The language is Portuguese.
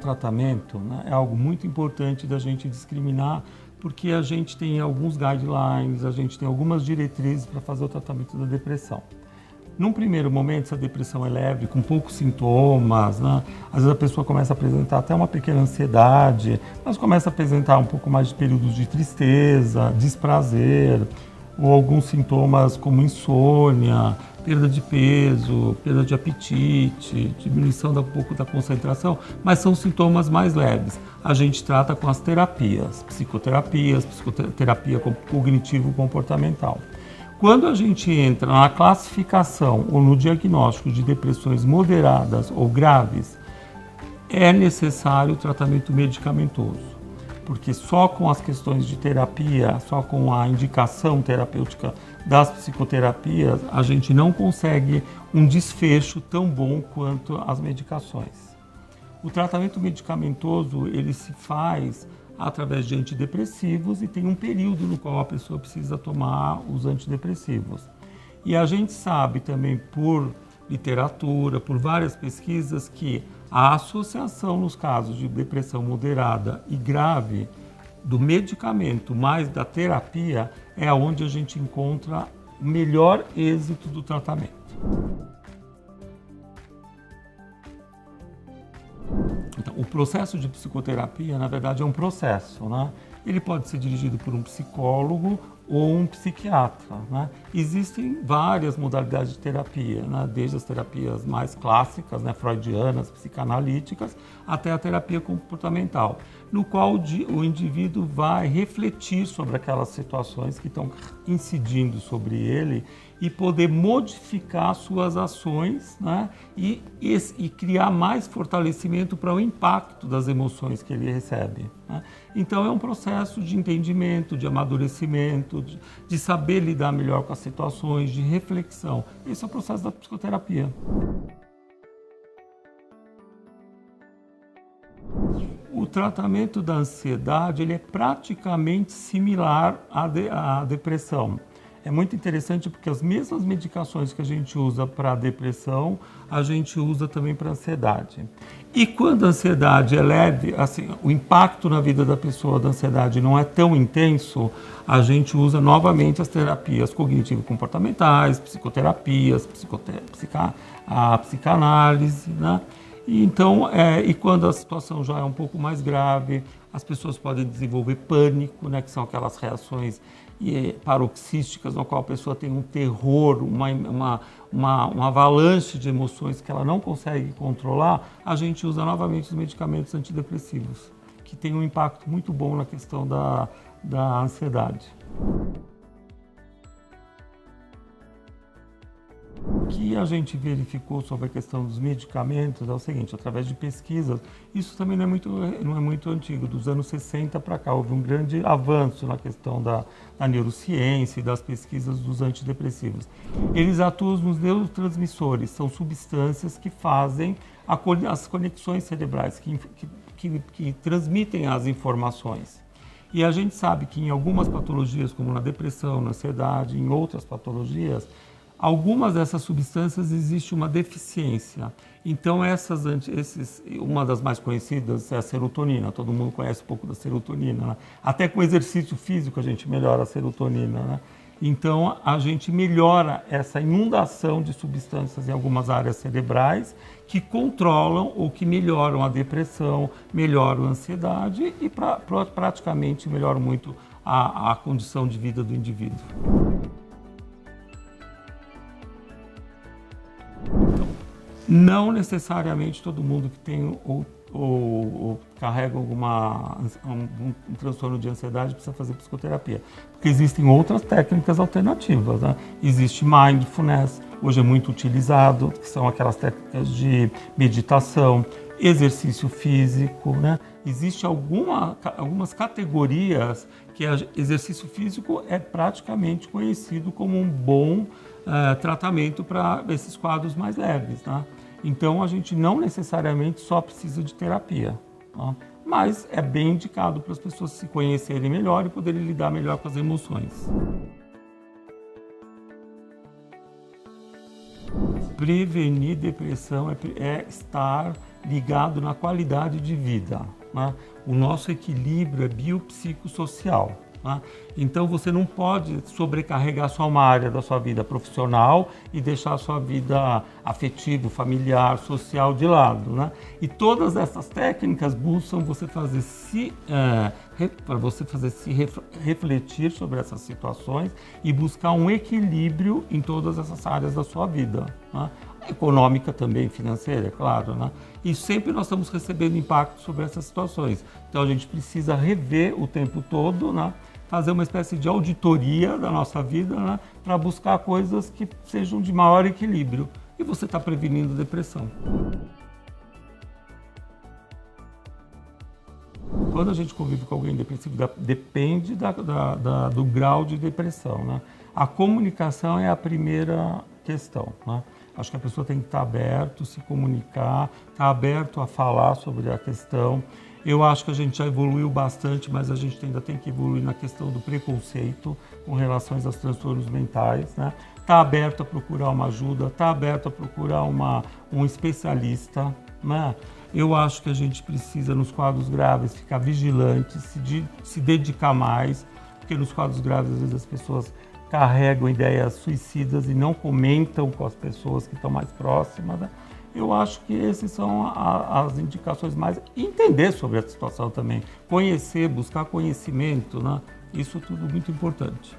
tratamento, né, é algo muito importante da gente discriminar, porque a gente tem alguns guidelines, a gente tem algumas diretrizes para fazer o tratamento da depressão. Num primeiro momento, se a depressão é leve, com poucos sintomas, né? Às vezes a pessoa começa a apresentar até uma pequena ansiedade, mas começa a apresentar um pouco mais de períodos de tristeza, desprazer, ou alguns sintomas como insônia, perda de peso, perda de apetite, diminuição um pouco da concentração, mas são sintomas mais leves. A gente trata com as terapias, psicoterapia cognitivo-comportamental. Quando a gente entra na classificação ou no diagnóstico de depressões moderadas ou graves, é necessário o tratamento medicamentoso, porque só com as questões de terapia, só com a indicação terapêutica das psicoterapias, a gente não consegue um desfecho tão bom quanto as medicações. O tratamento medicamentoso, ele se faz através de antidepressivos e tem um período no qual a pessoa precisa tomar os antidepressivos. E a gente sabe também por literatura, por várias pesquisas, que a associação nos casos de depressão moderada e grave do medicamento mais da terapia é onde a gente encontra o melhor êxito do tratamento. Então, o processo de psicoterapia, na verdade, é um processo, né? Ele pode ser dirigido por um psicólogo ou um psiquiatra, né? Existem várias modalidades de terapia, né? Desde as terapias mais clássicas, né? Freudianas, psicanalíticas, até a terapia comportamental, no qual o indivíduo vai refletir sobre aquelas situações que estão incidindo sobre ele e poder modificar suas ações, né? e criar mais fortalecimento para o impacto das emoções que ele recebe, né? Então é um processo de entendimento, de amadurecimento, de saber lidar melhor com as situações, de reflexão. Esse é o processo da psicoterapia. O tratamento da ansiedade, ele é praticamente similar à depressão. É muito interessante porque as mesmas medicações que a gente usa para a depressão, a gente usa também para a ansiedade. E quando a ansiedade é leve, assim, o impacto na vida da pessoa da ansiedade não é tão intenso, a gente usa novamente as terapias cognitivo-comportamentais, psicoterapias, a psicanálise, né? E então, e quando a situação já é um pouco mais grave, as pessoas podem desenvolver pânico, né, que são aquelas reações paroxísticas, no qual a pessoa tem um terror, uma avalanche de emoções que ela não consegue controlar. A gente usa novamente os medicamentos antidepressivos, que tem um impacto muito bom na questão da ansiedade. O que a gente verificou sobre a questão dos medicamentos é o seguinte: através de pesquisas, isso também não é muito antigo, dos anos 60 para cá, houve um grande avanço na questão da neurociência e das pesquisas dos antidepressivos. Eles atuam nos neurotransmissores, são substâncias que fazem as conexões cerebrais, que transmitem as informações. E a gente sabe que em algumas patologias, como na depressão, na ansiedade, em outras patologias, algumas dessas substâncias existe uma deficiência. Então, uma das mais conhecidas é a serotonina. Todo mundo conhece um pouco da serotonina, né? Até com exercício físico a gente melhora a serotonina, né? Então, a gente melhora essa inundação de substâncias em algumas áreas cerebrais que controlam ou que melhoram a depressão, melhoram a ansiedade e praticamente melhoram muito a condição de vida do indivíduo. Não necessariamente todo mundo que tem ou carrega um transtorno de ansiedade precisa fazer psicoterapia, porque existem outras técnicas alternativas, né? Existe mindfulness, hoje é muito utilizado, que são aquelas técnicas de meditação, exercício físico, né? Existem algumas categorias que exercício físico é praticamente conhecido como um bom tratamento para esses quadros mais leves, né? Então, a gente não necessariamente só precisa de terapia, tá? Mas é bem indicado para as pessoas se conhecerem melhor e poderem lidar melhor com as emoções. Prevenir depressão é estar ligado na qualidade de vida, né? O nosso equilíbrio é biopsicossocial. Então você não pode sobrecarregar só uma área da sua vida profissional e deixar a sua vida afetiva, familiar, social de lado, né? E todas essas técnicas buscam você fazer refletir sobre essas situações e buscar um equilíbrio em todas essas áreas da sua vida, né? Econômica também, financeira, é claro, né? E sempre nós estamos recebendo impacto sobre essas situações. Então a gente precisa rever o tempo todo, né? Fazer uma espécie de auditoria da nossa vida, né? Para buscar coisas que sejam de maior equilíbrio. E você está prevenindo depressão. Quando a gente convive com alguém depressivo, depende do grau de depressão, né? A comunicação é a primeira questão, né? Acho que a pessoa tem que estar aberto, se comunicar, estar aberto a falar sobre a questão. Eu acho que a gente já evoluiu bastante, mas a gente ainda tem que evoluir na questão do preconceito com relação aos transtornos mentais, né? Tá aberto a procurar uma ajuda, tá aberto a procurar um especialista, né? Eu acho que a gente precisa, nos quadros graves, ficar vigilante, se dedicar mais, porque nos quadros graves, às vezes, as pessoas carregam ideias suicidas e não comentam com as pessoas que estão mais próximas, né? Eu acho que essas são as indicações mais. Entender sobre a situação também, conhecer, buscar conhecimento, né? Isso tudo muito importante.